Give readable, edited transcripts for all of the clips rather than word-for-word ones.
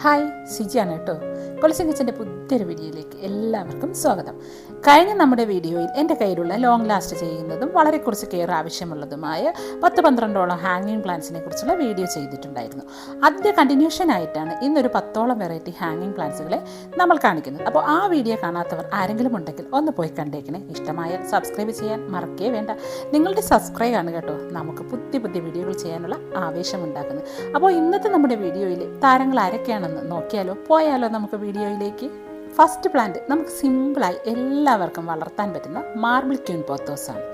Hi, സിജിയാണ് കേട്ടോ. കൊളിസൻ കിച്ചൻ്റെ പുതിയൊരു വീഡിയോയിലേക്ക് എല്ലാവർക്കും സ്വാഗതം. കഴിഞ്ഞ നമ്മുടെ വീഡിയോയിൽ എൻ്റെ കയ്യിലുള്ള ലോങ് ലാസ്റ്റ് ചെയ്യുന്നതും വളരെ കുറച്ച് കെയർ ആവശ്യമുള്ളതുമായ 10-12ഓളം ഹാങ്ങിങ് പ്ലാന്റ്സിനെ കുറിച്ചുള്ള വീഡിയോ ചെയ്തിട്ടുണ്ടായിരുന്നു. അതിൻ്റെ കണ്ടിന്യൂഷൻ ആയിട്ടാണ് ഇന്നൊരു 10ഓളം വെറൈറ്റി ഹാങ്ങിങ് പ്ലാന്റ്സുകളെ നമ്മൾ കാണിക്കുന്നത്. അപ്പോൾ ആ വീഡിയോ കാണാത്തവർ ആരെങ്കിലും ഉണ്ടെങ്കിൽ ഒന്ന് പോയി കണ്ടേക്കണേ. ഇഷ്ടമായാൽ സബ്സ്ക്രൈബ് ചെയ്യാൻ മറക്കേ വേണ്ട. നിങ്ങളുടെ സബ്സ്ക്രൈബ് ആണ് കേട്ടോ നമുക്ക് പുതിയ വീഡിയോകൾ ചെയ്യാനുള്ള ആവേശമുണ്ടാക്കുന്നത്. അപ്പോൾ ഇന്നത്തെ നമ്മുടെ വീഡിയോയിൽ താരങ്ങൾ ആരൊക്കെയാണെന്ന് നോക്കിയാലോ, പോയാലോ നമുക്ക് വീഡിയോയിലേക്ക്. ഫസ്റ്റ് പ്ലാന്റ് നമുക്ക് സിമ്പിളായി എല്ലാവർക്കും വളർത്താൻ പറ്റുന്ന മാർബിൾ ക്യൂൻ പോത്തോസാണ്.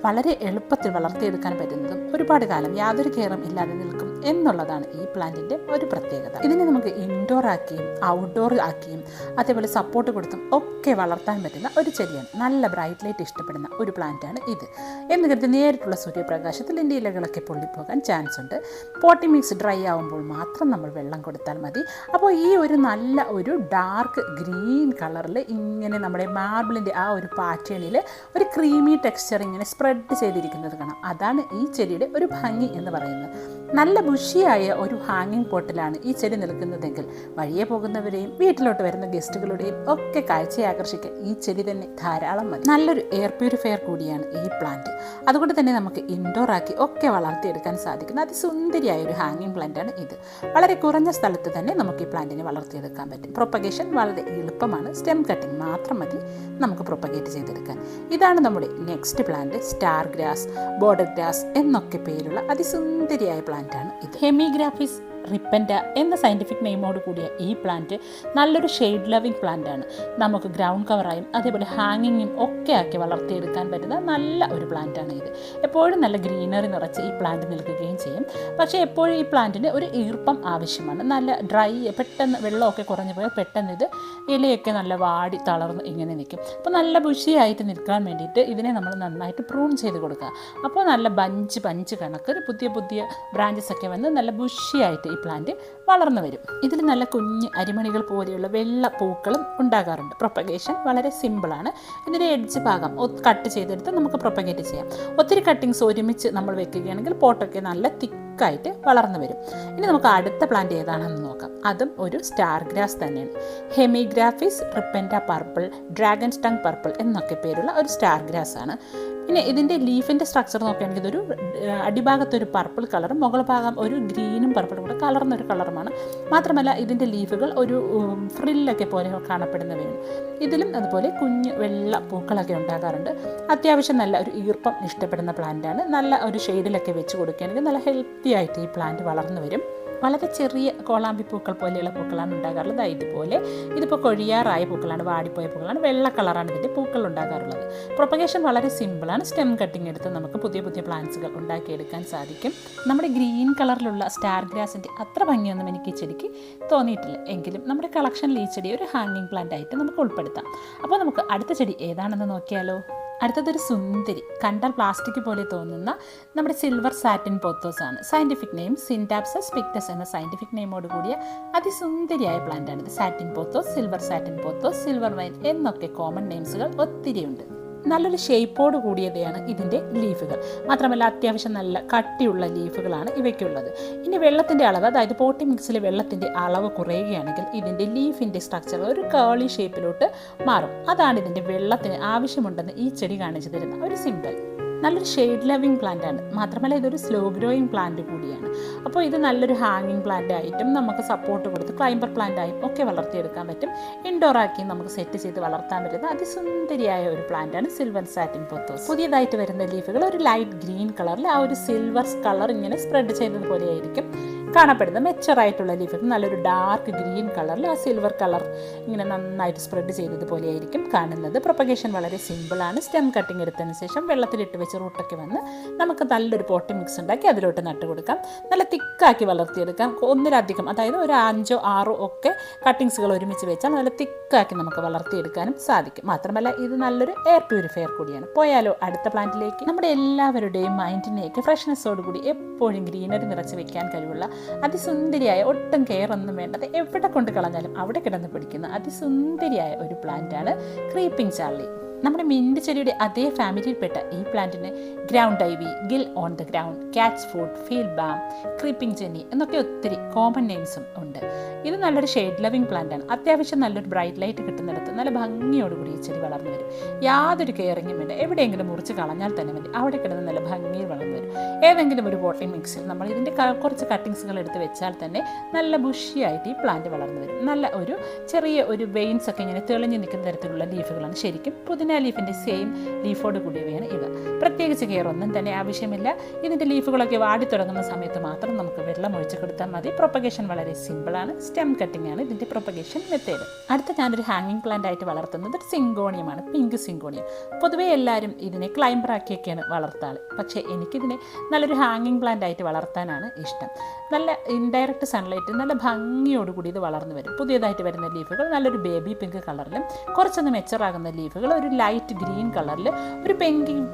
വളരെ എളുപ്പത്തിൽ വളർത്തിയെടുക്കാൻ പറ്റുന്നതും ഒരുപാട് കാലം യാതൊരു കെയറും ഇല്ലാതെ നിൽക്കും എന്നുള്ളതാണ് ഈ പ്ലാന്റിൻ്റെ ഒരു പ്രത്യേകത. ഇതിനെ നമുക്ക് ഇൻഡോർ ആക്കിയും ഔട്ട്ഡോർ ആക്കിയും അതേപോലെ സപ്പോർട്ട് കൊടുത്തും ഒക്കെ വളർത്താൻ പറ്റുന്ന ഒരു ചെടിയാണ്. നല്ല ബ്രൈറ്റ് ലൈറ്റ് ഇഷ്ടപ്പെടുന്ന ഒരു പ്ലാന്റാണ് ഇത്. എന്ന് കരുതി നേരിട്ടുള്ള സൂര്യപ്രകാശത്തിൽ ഇതിൻ്റെ ഇലകളൊക്കെ പൊള്ളിപ്പോകാൻ ചാൻസ് ഉണ്ട്. പോട്ടി മിക്സ് ഡ്രൈ ആകുമ്പോൾ മാത്രം നമ്മൾ വെള്ളം കൊടുത്താൽ മതി. അപ്പോൾ ഈ ഒരു നല്ല ഒരു ഡാർക്ക് ഗ്രീൻ കളറിൽ ഇങ്ങനെ നമ്മുടെ മാർബിളിൻ്റെ ആ ഒരു പാറ്റേണിൽ ഒരു ക്രീമി ടെക്സ്ചർ ഇങ്ങനെ സ്പ്രെഡ് ചെയ്തിരിക്കുന്നത് കാണാം. അതാണ് ഈ ചെടിയുടെ ഒരു ഭംഗി എന്ന് പറയുന്നത്. നല്ല ബുഷിയായ ഒരു ഹാങ്ങിങ് പോട്ടിലാണ് ഈ ചെടി നിൽക്കുന്നതെങ്കിൽ വഴിയെ പോകുന്നവരെയും വീട്ടിലോട്ട് വരുന്ന ഗസ്റ്റുകളുടെയും ഒക്കെ കാഴ്ചയെ ആകർഷിക്കാൻ ഈ ചെടി തന്നെ ധാരാളം മതി. നല്ലൊരു എയർ പ്യൂരിഫയർ കൂടിയാണ് ഈ പ്ലാന്റ്. അതുകൊണ്ട് തന്നെ നമുക്ക് ഇൻഡോർ ആക്കി ഒക്കെ വളർത്തിയെടുക്കാൻ സാധിക്കുന്ന അതിസുന്ദരിയായ ഒരു ഹാങ്ങിങ് പ്ലാന്റാണ് ഇത്. വളരെ കുറഞ്ഞ സ്ഥലത്ത് തന്നെ നമുക്ക് ഈ പ്ലാന്റിനെ വളർത്തിയെടുക്കാൻ പറ്റും. പ്രൊപ്പഗേഷൻ വളരെ എളുപ്പമാണ്. സ്റ്റെം കട്ടിങ് മാത്രം മതി നമുക്ക് പ്രൊപ്പഗേറ്റ് ചെയ്തെടുക്കാൻ. ഇതാണ് നമ്മുടെ next plant. Star grass, border grass എന്നൊക്കെ പേരുള്ള അതിസുന്ദരിയായ പ്ലാന്റാണ് ഇത്. ഹെമിഗ്രാഫിസ് റിപ്പൻഡ എന്ന സയൻറ്റിഫിക് നെയിമോട് കൂടിയ ഈ പ്ലാന്റ് നല്ലൊരു ഷെയ്ഡ് ലവിങ് പ്ലാന്റാണ്. നമുക്ക് ഗ്രൗണ്ട് കവറായും അതേപോലെ ഹാങ്ങിങ്ങും ഒക്കെ ആക്കി വളർത്തിയെടുക്കാൻ പറ്റുന്ന നല്ല ഒരു പ്ലാന്റാണ് ഇത്. എപ്പോഴും നല്ല ഗ്രീനറി നിറച്ച് ഈ പ്ലാന്റ് നിൽക്കുകയും ചെയ്യും. പക്ഷേ എപ്പോഴും ഈ പ്ലാന്റിന് ഒരു ഈർപ്പം ആവശ്യമാണ്. നല്ല ഡ്രൈ, പെട്ടെന്ന് വെള്ളമൊക്കെ കുറഞ്ഞു പോയാൽ പെട്ടെന്ന് ഇത് ഇലയൊക്കെ നല്ല വാടി തളർന്ന് ഇങ്ങനെ നിൽക്കും. അപ്പോൾ നല്ല ബുഷിയായിട്ട് നിൽക്കാൻ വേണ്ടിയിട്ട് ഇതിനെ നമ്മൾ നന്നായിട്ട് പ്രൂൺ ചെയ്ത് കൊടുക്കുക. അപ്പോൾ നല്ല ബഞ്ച് കണക്ക് പുതിയ ബ്രാഞ്ചസ് ഒക്കെ വന്ന് നല്ല ബുഷിയായിട്ട് ഈ പ്ലാന്റ് വളർന്നു വരും. ഇതിൽ നല്ല കുഞ്ഞ് അരിമണികൾ പോലെയുള്ള വെള്ള പൂക്കളും ഉണ്ടാകാറുണ്ട്. പ്രൊപ്പഗേഷൻ വളരെ സിമ്പിളാണ്. ഇതിൻ്റെ എഡ്ജ് ഭാഗം കട്ട് ചെയ്തെടുത്ത് നമുക്ക് പ്രൊപ്പഗേറ്റ് ചെയ്യാം. ഒത്തിരി കട്ടിങ്സ് ഒരുമിച്ച് നമ്മൾ വെക്കുകയാണെങ്കിൽ പോട്ടൊക്കെ നല്ല തിക്കായിട്ട് വളർന്നു വരും. ഇനി നമുക്ക് അടുത്ത പ്ലാന്റ് ഏതാണെന്ന് നോക്കാം. അതും ഒരു സ്റ്റാർ ഗ്രാസ് തന്നെയാണ്. ഹെമിഗ്രാഫിസ് റിപ്പൻഡ പർപ്പിൾ, ഡ്രാഗൺ സ്റ്റങ് പർപ്പിൾ എന്നൊക്കെ പേരുള്ള ഒരു സ്റ്റാർ ഗ്രാസ് ആണ്. പിന്നെ ഇതിൻ്റെ ലീഫിൻ്റെ സ്ട്രക്ചർ നോക്കുകയാണെങ്കിൽ ഇതൊരു അടിഭാഗത്തൊരു പർപ്പിൾ കളറും മുകൾ ഭാഗം ഒരു ഗ്രീനും പർപ്പിളും കൂടെ കലർന്നൊരു കളറുമാണ്. മാത്രമല്ല ഇതിൻ്റെ ലീഫുകൾ ഒരു ഫ്രില്ലൊക്കെ പോലെ കാണപ്പെടുന്നവയാണ്. ഇതിലും അതുപോലെ കുഞ്ഞ് വെള്ള പൂക്കളൊക്കെ ഉണ്ടാകാറുണ്ട്. അത്യാവശ്യം നല്ല ഒരു ഈർപ്പം ഇഷ്ടപ്പെടുന്ന പ്ലാന്റാണ്. നല്ല ഒരു ഷെയ്ഡിലൊക്കെ വെച്ച് കൊടുക്കുകയാണെങ്കിൽ നല്ല ഹെൽത്തി ആയിട്ട് ഈ പ്ലാന്റ് വളർന്നു വരും. വളരെ ചെറിയ കോളാമ്പി പൂക്കൾ പോലെയുള്ള പൂക്കളാണ് ഉണ്ടാകാറുള്ളത്. ഇതുപോലെ ഇതിപ്പോൾ കൊഴിയാറായ പൂക്കളാണ്, വാടിപ്പോയ പൂക്കളാണ്, വെള്ള കളറാണ് ഇതിൻ്റെ പൂക്കൾ ഉണ്ടാകാറുള്ളത്. പ്രൊപ്പഗേഷൻ വളരെ സിമ്പിളാണ്. സ്റ്റെം കട്ടിങ് എടുത്ത് നമുക്ക് പുതിയ പ്ലാന്റ്സുകൾ ഉണ്ടാക്കിയെടുക്കാൻ സാധിക്കും. നമ്മുടെ ഗ്രീൻ കളറിലുള്ള സ്റ്റാർ ഗ്രാസിൻ്റെ അത്ര ഭംഗിയൊന്നും എനിക്ക് ഈ ചെടിക്ക് തോന്നിയിട്ടില്ല. എങ്കിലും നമ്മുടെ കളക്ഷനിൽ ഈ ചെടി ഒരു ഹാങ്ങിങ് പ്ലാന്റ് ആയിട്ട് നമുക്ക് ഉൾപ്പെടുത്താം. അപ്പോൾ നമുക്ക് അടുത്ത ചെടി ഏതാണെന്ന് നോക്കിയാലോ. അടുത്തതൊരു സുന്ദരി, കണ്ടാൽ പ്ലാസ്റ്റിക് പോലെ തോന്നുന്ന നമ്മുടെ സിൽവർ സാറ്റിൻ പോത്തോസ് ആണ്. സയൻറ്റിഫിക് നെയിം സിൻഡാപ്സസ് പിക്ടസ് എന്ന സയൻറ്റിഫിക് നെയിമോട് കൂടിയ അതിസുന്ദരിയായ പ്ലാന്റാണ് ഇത്. Satin pothos, silver satin pothos, silver wine എന്നൊക്കെ കോമൺ നെയിംസുകൾ ഒത്തിരിയുണ്ട്. നല്ലൊരു ഷേപ്പോട് കൂടിയതാണ് ഇതിൻ്റെ ലീഫുകൾ. മാത്രമല്ല അത്യാവശ്യം നല്ല കട്ടിയുള്ള ലീഫുകളാണ് ഇവയ്ക്കുള്ളത്. ഇനി വെള്ളത്തിൻ്റെ അളവ്, അതായത് പോട്ടി മിക്സിലെ വെള്ളത്തിൻ്റെ അളവ് കുറയുകയാണെങ്കിൽ ഇതിൻ്റെ ലീഫിൻ്റെ സ്ട്രക്ചർ ഒരു കേളി ഷേപ്പിലോട്ട് മാറും. അതാണ് ഇതിൻ്റെ വെള്ളത്തിന് ആവശ്യമുണ്ടെന്ന് ഈ ചെടി കാണിച്ചു തരുന്ന ഒരു സിമ്പിൾ. നല്ലൊരു ഷെയ്ഡ് ലവിങ് പ്ലാന്റ് ആണ്. മാത്രമല്ല ഇതൊരു സ്ലോ ഗ്രോയിങ് പ്ലാന്റ് കൂടിയാണ്. അപ്പോൾ ഇത് നല്ലൊരു ഹാങ്ങിങ് പ്ലാന്റ് ആയിട്ടും നമുക്ക് സപ്പോർട്ട് കൊടുത്ത് ക്ലൈംബർ പ്ലാന്റ് ആയും ഒക്കെ വളർത്തിയെടുക്കാൻ പറ്റും. ഇൻഡോർ ആക്കി നമുക്ക് സെറ്റ് ചെയ്ത് വളർത്താൻ പറ്റുന്ന അതിസുന്ദരിയായ ഒരു പ്ലാന്റ് ആണ് സിൽവർ സാറ്റിൻ പോത്തോസ്. പുതിയതായിട്ട് വരുന്ന ലീഫുകൾ ഒരു ലൈറ്റ് ഗ്രീൻ കളറിൽ ആ ഒരു സിൽവർ കളർ ഇങ്ങനെ സ്പ്രെഡ് ചെയ്തതുപോലെ ആയിരിക്കും കാണപ്പെടുന്നത്. മെച്ചറായിട്ടുള്ള ലീഫുകൾ നല്ലൊരു ഡാർക്ക് ഗ്രീൻ കളറിൽ ആ സിൽവർ കളർ ഇങ്ങനെ നന്നായിട്ട് സ്പ്രെഡ് ചെയ്തതുപോലെ ആയിരിക്കും കാണുന്നത്. പ്രൊപ്പഗേഷൻ വളരെ സിമ്പിളാണ്. സ്റ്റെം കട്ടിങ് എടുത്തതിന് ശേഷം വെള്ളത്തിലിട്ട് വെച്ച് റൂട്ടൊക്കെ വന്ന് നമുക്ക് നല്ലൊരു പോട്ടി മിക്സ് ഉണ്ടാക്കി അതിലോട്ട് നട്ട് കൊടുക്കാം. നല്ല തിക്കാക്കി വളർത്തിയെടുക്കാം. ഒന്നിലധികം, അതായത് ഒരു 5-6 ഒക്കെ കട്ടിങ്സുകൾ ഒരുമിച്ച് വെച്ചാൽ നല്ല തിക്കാക്കി നമുക്ക് വളർത്തിയെടുക്കാനും സാധിക്കും. മാത്രമല്ല ഇത് നല്ലൊരു എയർ പ്യൂരിഫയർ കൂടിയാണ്. പോയാലോ അടുത്ത പ്ലാന്റിലേക്ക്. നമ്മുടെ എല്ലാവരുടെയും മൈൻഡിനെയൊക്കെ ഫ്രഷ്നെസ്സോടുകൂടി എപ്പോഴും ഗ്രീനറി നിറച്ച് വെക്കാൻ കഴിവുള്ള അതിസുന്ദരിയായ, ഒട്ടും കെയർ ഒന്നും വേണ്ടത് എവിടെ കൊണ്ട് കളഞ്ഞാലും അവിടെ കിടന്ന് പിടിക്കുന്ന അതിസുന്ദരിയായ ഒരു പ്ലാന്റാണ് ക്രീപ്പിംഗ് ചാർലി. നമ്മുടെ മിൻറ്റ് ചെടിയുടെ അതേ ഫാമിലിയിൽപ്പെട്ട ഈ പ്ലാന്റിന് ground ivy, gill on the ground, cat's foot, field balm, creeping Jenny എന്നൊക്കെ ഒത്തിരി കോമൺ നെയിംസും ഉണ്ട്. ഇത് നല്ലൊരു ഷെയ്ഡ് ലവിങ് പ്ലാന്റ് ആണ്. അത്യാവശ്യം നല്ലൊരു ബ്രൈറ്റ് ലൈറ്റ് കിട്ടുന്നിടത്ത് നല്ല ഭംഗിയോടുകൂടി ഈ ചെടി വളർന്നു വരും. യാതൊരു കെയറിങ്ങും വേണ്ട. എവിടെയെങ്കിലും മുറിച്ച് കളഞ്ഞാൽ തന്നെ മതി, അവിടെ കിടന്ന് നല്ല ഭംഗിയിൽ വളർന്നു വരും. ഏതെങ്കിലും ഒരു പോട്ടിംഗ് മിക്സിൽ നമ്മൾ ഇതിൻ്റെ കുറച്ച് കട്ടിങ്സുകൾ എടുത്ത് വെച്ചാൽ തന്നെ നല്ല ബുഷിയായിട്ട് ഈ പ്ലാന്റ് വളർന്നു വരും. നല്ല ഒരു ചെറിയ ഒരു വെയിൻസ് ഒക്കെ ഇങ്ങനെ തെളിഞ്ഞ് നിൽക്കുന്ന തരത്തിലുള്ള ലീഫുകളാണ്. ശരിക്കും പുതിന ലീഫിൻ്റെ സെയിം ലീഫോട് കൂടിയവയാണ് ഇവ. പ്രത്യേകിച്ച് കെയർ ഒന്നും തന്നെ ആവശ്യമില്ല. ഇതിൻ്റെ ലീഫുകളൊക്കെ വാടി തുടങ്ങുന്ന സമയത്ത് മാത്രം നമുക്ക് വെള്ളം ഒഴിച്ച് കൊടുത്താൽ മതി. പ്രൊപ്പഗേഷൻ വളരെ സിമ്പിളാണ്. സ്റ്റെം കട്ടിംഗ് ആണ് ഇതിൻ്റെ പ്രൊപ്പഗേഷൻ മെത്തേഡ്. അടുത്ത ഞാനൊരു ഹാങ്ങിങ് പ്ലാന്റ് ആയിട്ട് വളർത്തുന്നത് സിങ്കോണിയമാണ്, പിങ്ക് സിങ്കോണിയം. പൊതുവേ എല്ലാവരും ഇതിനെ ക്ലൈംബർ ആക്കിയൊക്കെയാണ് വളർത്താറ്. പക്ഷേ എനിക്കിതിനെ നല്ലൊരു ഹാങ്ങിങ് പ്ലാന്റ് ആയിട്ട് വളർത്താനാണ് ഇഷ്ടം. നല്ല ഇൻഡയറക്റ്റ് സൺലൈറ്റ് നല്ല ഭംഗിയോടുകൂടി ഇത് വളർന്നു വരും. പുതിയതായിട്ട് വരുന്ന ലീഫുകൾ നല്ലൊരു ബേബി പിങ്ക് കളറിലും കുറച്ചൊന്ന് മെച്ചറാകുന്ന ലീഫുകൾ ഒരു ലൈറ്റ് ഗ്രീൻ കളറിൽ ഒരു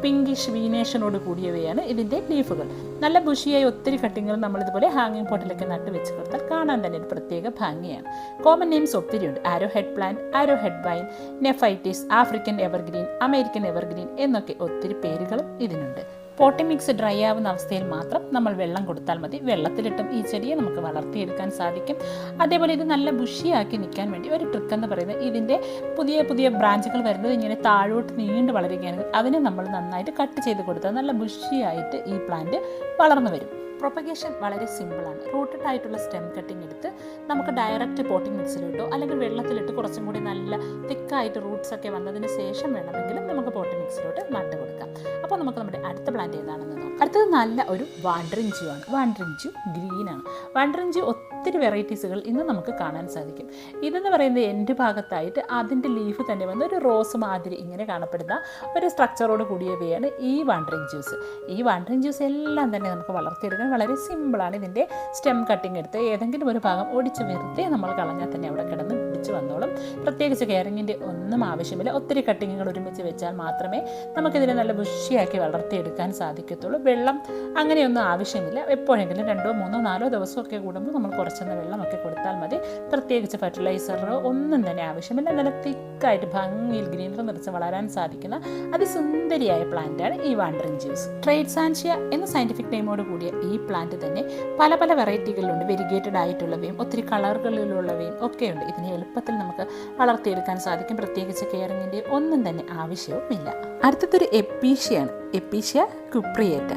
പിങ്കിഷ് വീനേഷനോട് കൂടിയവയാണ് ഇതിൻ്റെ ലീഫുകൾ. നല്ല ബുഷിയായി ഒത്തിരി കട്ടിങ്ങുകൾ നമ്മളിതുപോലെ ഹാങ്ങിങ് പോട്ടിലൊക്കെ നട്ട് വെച്ച് കൊടുത്താൽ കാണാൻ തന്നെ ഒരു പ്രത്യേക ഭംഗിയാണ്. കോമൺ നെയിംസ് ഒത്തിരിയുണ്ട്. Arrowhead plant, arrowhead vine, nephthytis, African evergreen, American evergreen എന്നൊക്കെ ഒത്തിരി പേരുകളും ഇതിനുണ്ട്. പോട്ടിംഗ് മിക്സ് ഡ്രൈ ആവുന്ന അവസ്ഥയിൽ മാത്രം നമ്മൾ വെള്ളം കൊടുത്താൽ മതി. വെള്ളത്തിലിട്ടും ഈ ചെടിയെ നമുക്ക് വളർത്തിയെടുക്കാൻ സാധിക്കും. അതേപോലെ ഇത് നല്ല ബുഷിയാക്കി നിൽക്കാൻ വേണ്ടി ഒരു ട്രിക്ക് എന്ന് പറയുന്നത് ഇതിൻ്റെ പുതിയ പുതിയ ബ്രാഞ്ചുകൾ വരുന്നത് ഇങ്ങനെ താഴോട്ട് നീണ്ടു വളരുകയാണെങ്കിൽ അതിനെ നമ്മൾ നന്നായിട്ട് കട്ട് ചെയ്ത് കൊടുത്താൽ നല്ല ബുഷിയായിട്ട് ഈ പ്ലാന്റ് വളർന്നു വരും. പ്രൊപ്പഗേഷൻ വളരെ സിമ്പിളാണ്. റൂട്ടഡ് ആയിട്ടുള്ള സ്റ്റെം കട്ടിങ് എടുത്ത് നമുക്ക് ഡയറക്റ്റ് പോട്ടിംഗ് മിക്സിലിട്ടോ അല്ലെങ്കിൽ വെള്ളത്തിലിട്ട് കുറച്ചും കൂടി നല്ല തിക്കായിട്ട് റൂട്ട്സ് ഒക്കെ വന്നതിന് ശേഷം വേണമെങ്കിലും നമുക്ക് പോട്ടിംഗ് മിക്സിലോട്ട് നട്ട് കൊടുക്കാം. അപ്പോൾ നമുക്ക് നമ്മുടെ അടുത്ത പ്ലാന്റ് ഏതാണെന്ന് നോക്കാം. അടുത്തത് നല്ല ഒരു വാണ്ടറിങ് ജ്യൂ ആണ്. വാണ്ടറിങ് ജ്യൂ ഗ്രീനാണ്. വാണ്ടറിങ് ജ്യൂ ഒത്തിരി വെറൈറ്റീസുകൾ ഇന്ന് നമുക്ക് കാണാൻ സാധിക്കും. ഇതെന്ന് പറയുന്നത് എൻ്റെ ഭാഗത്തായിട്ട് അതിൻ്റെ ലീഫ് തന്നെ വന്ന് ഒരു റോസ് മാതിരി ഇങ്ങനെ കാണപ്പെടുന്ന ഒരു സ്ട്രക്ചറോട് കൂടിയവയാണ് ഈ വാണ്ടറിങ് ജ്യൂസ്. ഈ വാണ്ടറിങ് ജ്യൂസ് എല്ലാം തന്നെ നമുക്ക് വളർത്തിയെടുക്കാൻ വളരെ സിമ്പിളാണ്. ഇതിൻ്റെ സ്റ്റെം കട്ടിങ് എടുത്ത് ഏതെങ്കിലും ഒരു ഭാഗം ഒടിച്ച് വെറുതെ നമ്മൾ കളഞ്ഞാൽ തന്നെ അവിടെ കിടന്ന് പിടിച്ച് വന്നോളും. പ്രത്യേകിച്ച് കെയറിങ്ങിൻ്റെ ഒന്നും ആവശ്യമില്ല. ഒത്തിരി കട്ടിങ്ങുകൾ ഒരുമിച്ച് വെച്ചാൽ മാത്രമേ നമുക്കിതിനെ നല്ല ബുഷിയാക്കി വളർത്തിയെടുക്കാൻ സാധിക്കത്തുള്ളൂ. വെള്ളം അങ്ങനെയൊന്നും ആവശ്യമില്ല. എപ്പോഴെങ്കിലും 2, 3, 4 ദിവസമൊക്കെ കൂടുമ്പോൾ നമ്മൾ കുറച്ചൊന്ന് വെള്ളമൊക്കെ കൊടുത്താൽ മതി. പ്രത്യേകിച്ച് ഫെർട്ടിലൈസറോ ഒന്നും തന്നെ ആവശ്യമില്ല. നല്ല തിക്കായിട്ട് ഭംഗിയിൽ ഗ്രീനറി നിറച്ച് വളരാൻ സാധിക്കുന്ന അതിസുന്ദരിയായ പ്ലാന്റാണ് ഈ വാണ്ടറിങ് ജ്യൂസ്. ട്രൈഡ്സാൻഷ്യ എന്ന സയൻറ്റിഫിക് നെയിമോട് കൂടിയ ഈ പ്ലാന്റ് തന്നെ പല പല വെറൈറ്റികളിലുണ്ട്. വെരിഗേറ്റഡ് ആയിട്ടുള്ളവയും ഒത്തിരി കളറുകളിലുള്ളവയും ഒക്കെയുണ്ട്. ഇതിനെ എളുപ്പത്തിൽ നമുക്ക് വളർത്തിയെടുക്കാൻ സാധിക്കും. പ്രത്യേകിച്ച് കെയറിങ്ങിൻ്റെ ഒന്നും തന്നെ ആവശ്യവുമില്ല. അടുത്തതൊരു എപ്പീഷ്യയാണ്. എപ്പീഷ്യ കുപ്രിയേറ്റ.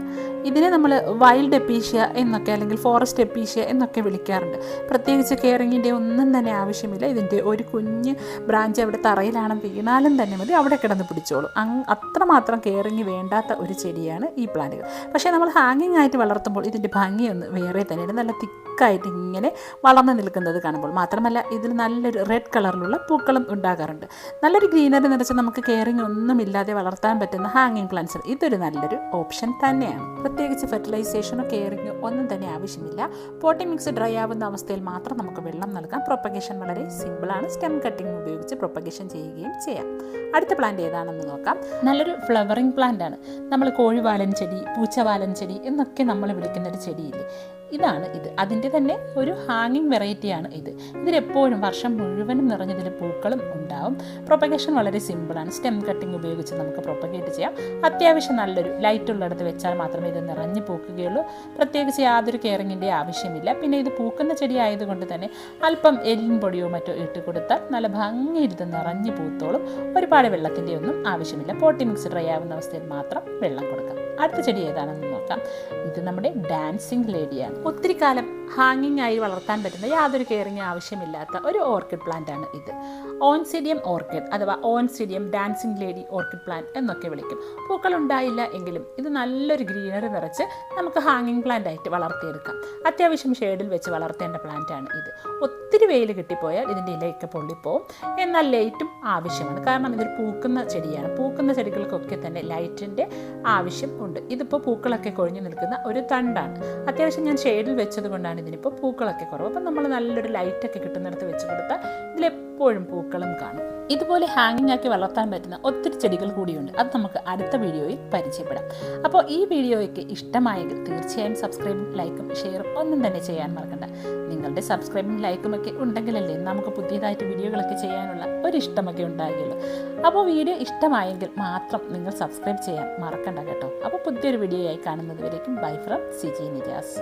ഇതിനെ നമ്മൾ വൈൽഡ് എപ്പീഷ്യ എന്നൊക്കെ അല്ലെങ്കിൽ ഫോറസ്റ്റ് എപ്പീഷ്യ എന്നൊക്കെ വിളിക്കാറുണ്ട്. പ്രത്യേകിച്ച് കെയറിങ്ങിൻ്റെ ഒന്നും തന്നെ ആവശ്യമില്ല. ഇതിൻ്റെ ഒരു കുഞ്ഞ് ബ്രാഞ്ച് അവിടെ തറയിലാണ് വീണാലും തന്നെ മതി, അവിടെ കിടന്ന് പിടിച്ചോളും. അത്രമാത്രം കെയറിങ് വേണ്ടാത്ത ഒരു ചെടിയാണ് ഈ പ്ലാന്റുകൾ. പക്ഷേ നമ്മൾ ഹാങ്ങിങ് ആയിട്ട് വളർത്തുമ്പോൾ ഇതിൻ്റെ ഭംഗിയൊന്ന് വേറെ തന്നെയാണ്. നല്ല തിക്കായിട്ട് ഇങ്ങനെ വളർന്നു നിൽക്കുന്നത് കാണുമ്പോൾ മാത്രമല്ല ഇതിൽ നല്ലൊരു റെഡ് കളറിലുള്ള പൂക്കളും ഉണ്ടാകാറുണ്ട്. നല്ലൊരു ഗ്രീനറി നിറച്ച് നമുക്ക് കെയറിങ് ഒന്നുമില്ലാതെ വളർത്താൻ പറ്റുന്ന ഹാങ്ങിങ് പ്ലാന്റ്സ് ഇതൊരു നല്ലൊരു ഓപ്ഷൻ തന്നെയാണ്. പ്രത്യേകിച്ച് ഫെർട്ടിലൈസേഷനോ കെയറിങ്ങോ ഒന്നും തന്നെ ആവശ്യമില്ല. പോട്ടിംഗ് മിക്സ് ഡ്രൈ ആവുന്ന അവസ്ഥയിൽ മാത്രം നമുക്ക് വെള്ളം നൽകാം. പ്രൊപ്പഗേഷൻ വളരെ സിമ്പിളാണ്. സ്റ്റെം കട്ടിംഗ് ഉപയോഗിച്ച് പ്രൊപ്പഗേഷൻ ചെയ്യുകയും ചെയ്യാം. അടുത്ത പ്ലാന്റ് ഏതാണെന്ന് നോക്കാം. നല്ലൊരു ഫ്ലവറിംഗ് പ്ലാന്റ് ആണ്. നമ്മൾ കോഴിവാലൻ ചെടി, പൂച്ചവാലൻ ചെടി എന്നൊക്കെ നമ്മൾ വിളിക്കുന്നൊരു ചെടിയില്ലേ, ഇതാണ് ഇത്. അതിൻ്റെ തന്നെ ഒരു ഹാങ്ങിങ് വെറൈറ്റിയാണ് ഇത്. ഇതിലെപ്പോഴും വർഷം മുഴുവനും നിറഞ്ഞതിൽ പൂക്കളും ഉണ്ടാവും. പ്രൊപ്പഗേഷൻ വളരെ സിമ്പിളാണ്. സ്റ്റെം കട്ടിംഗ് ഉപയോഗിച്ച് നമുക്ക് പ്രൊപ്പഗേറ്റ് ചെയ്യാം. അത്യാവശ്യം നല്ലൊരു ലൈറ്റ് ഉള്ളിടത്ത് വെച്ചാൽ മാത്രമേ ഇത് നിറഞ്ഞു പൂക്കുകയുള്ളൂ. പ്രത്യേകിച്ച് യാതൊരു കെയറിങ്ങിൻ്റെ ആവശ്യമില്ല. പിന്നെ ഇത് പൂക്കുന്ന ചെടി ആയതുകൊണ്ട് തന്നെ അല്പം എല്ലിൻ പൊടിയോ മറ്റോ ഇട്ട് കൊടുത്താൽ നല്ല ഭംഗിയിൽ ഇത് നിറഞ്ഞു പൂത്തോളും. ഒരുപാട് വെള്ളത്തിൻ്റെ ഒന്നും ആവശ്യമില്ല. പോട്ടി മിക്സ് ഡ്രൈ ആവുന്ന അവസ്ഥയിൽ മാത്രം വെള്ളം കൊടുക്കാം. അടുത്ത ചെടി ഏതാണെന്ന് നോക്കാം. ഇത് നമ്മുടെ ഡാൻസിങ് ലേഡിയാണ്. ഒത്തിരി കാലം ഹാങ്ങിങ് ആയി വളർത്താൻ പറ്റുന്ന യാതൊരു കെയറിങ് ആവശ്യമില്ലാത്ത ഒരു ഓർക്കിഡ് പ്ലാന്റ് ആണ് ഇത്. ഓൺസിഡിയം ഓർക്കിഡ് അഥവാ ഓൺസിഡിയം ഡാൻസിങ് ലേഡി ഓർക്കിഡ് പ്ലാന്റ് എന്നൊക്കെ വിളിക്കും. പൂക്കൾ ഉണ്ടായില്ല എങ്കിലും ഇത് നല്ലൊരു ഗ്രീനറി നിറച്ച് നമുക്ക് ഹാങ്ങിങ് പ്ലാന്റ് ആയിട്ട് വളർത്തിയെടുക്കാം. അത്യാവശ്യം ഷെയ്ഡിൽ വെച്ച് വളർത്തേണ്ട പ്ലാന്റ് ആണ് ഇത്. ഒത്തിരി വെയിൽ കിട്ടിപ്പോയാൽ ഇതിൻ്റെ ഇലയൊക്കെ പൊള്ളിപ്പോവും. എന്നാൽ ലൈറ്റും ആവശ്യമാണ്. കാരണം ഇതൊരു പൂക്കുന്ന ചെടിയാണ്. പൂക്കുന്ന ചെടികൾക്കൊക്കെ തന്നെ ലൈറ്റിൻ്റെ ആവശ്യം ഉണ്ട്. ഇതിപ്പോൾ പൂക്കളൊക്കെ കൊഴിഞ്ഞു നിൽക്കുന്ന ഒരു തണ്ടാണ്. അത്യാവശ്യം ഞാൻ ഷെയ്ഡിൽ വെച്ചത് കൊണ്ടാണ് അതുകൊണ്ടാണ് ഇതിനിപ്പോൾ പൂക്കളൊക്കെ കുറവ്. അപ്പം നമ്മൾ നല്ലൊരു ലൈറ്റൊക്കെ കിട്ടുന്നിടത്ത് വെച്ച് കൊടുത്താൽ ഇതിലെപ്പോഴും പൂക്കളും കാണും. ഇതുപോലെ ഹാങ്ങിങ് ആക്കി വളർത്താൻ പറ്റുന്ന ഒത്തിരി ചെടികൾ കൂടിയുണ്ട്. അത് നമുക്ക് അടുത്ത വീഡിയോയിൽ പരിചയപ്പെടാം. അപ്പോൾ ഈ വീഡിയോയ്ക്ക് ഇഷ്ടമായെങ്കിൽ തീർച്ചയായും സബ്സ്ക്രൈബും ലൈക്കും ഷെയറും ഒന്നും തന്നെ ചെയ്യാൻ മറക്കണ്ട. നിങ്ങളുടെ സബ്സ്ക്രൈബും ലൈക്കും ഒക്കെ ഉണ്ടെങ്കിലല്ലേ നമുക്ക് പുതിയതായിട്ട് വീഡിയോകളൊക്കെ ചെയ്യാനുള്ള ഒരിഷ്ടമൊക്കെ ഉണ്ടാകുകയുള്ളൂ. അപ്പോൾ വീഡിയോ ഇഷ്ടമായെങ്കിൽ മാത്രം നിങ്ങൾ സബ്സ്ക്രൈബ് ചെയ്യാൻ മറക്കണ്ട കേട്ടോ. അപ്പോൾ പുതിയൊരു വീഡിയോയായി കാണുന്നത് വരേക്കും ബൈ ഫ്രം സിജി നിജാസ്.